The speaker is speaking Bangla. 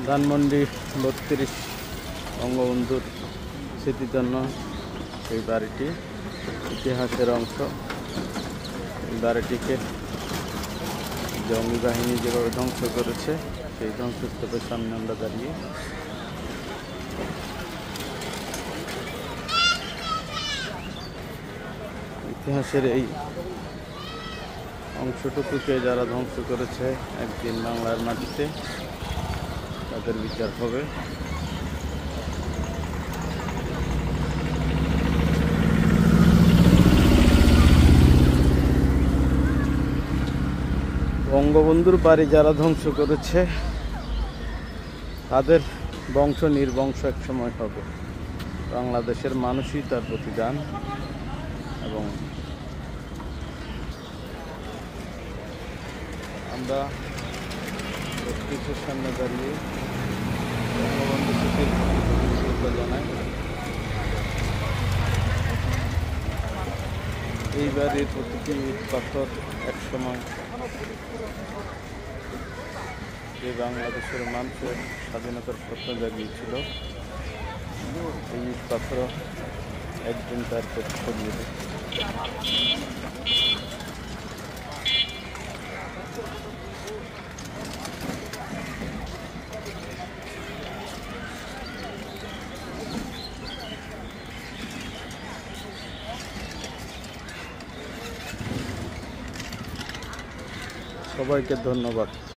ধানমন্ডি 32 বঙ্গবন্ধুর স্মৃতির জন্য এই বাড়িটি ইতিহাসের অংশ। এই বাড়িটিকে জঙ্গি বাহিনী যেভাবে ধ্বংস করেছে সেই ধ্বংসস্তূপের সামনে আমরা দাঁড়িয়ে। ইতিহাসের এই অংশটুকুকে যারা ধ্বংস করেছে একদিন বাংলার মাটিতে তাদের বিচার হবে। বঙ্গবন্ধুর বাড়ি যারা ধ্বংস করেছে তাদের বংশ নির্বংশ এক সময় হবে। বাংলাদেশের মানুষই তার প্রতিদান। এবং আমরা প্রত্যেকের সামনে দাঁড়িয়ে বঙ্গবন্ধু স্মৃতির কৃতজ্ঞতা জানাই। এই বাড়ির প্রতিটি ইট পাথর একসময় যে বাংলাদেশের মানুষের স্বাধীনতার স্বপ্ন জাগিয়েছিল, এই ইট পাথর একদিন তার প্রতিশোধ নেবে। সবাইকে ধন্যবাদ।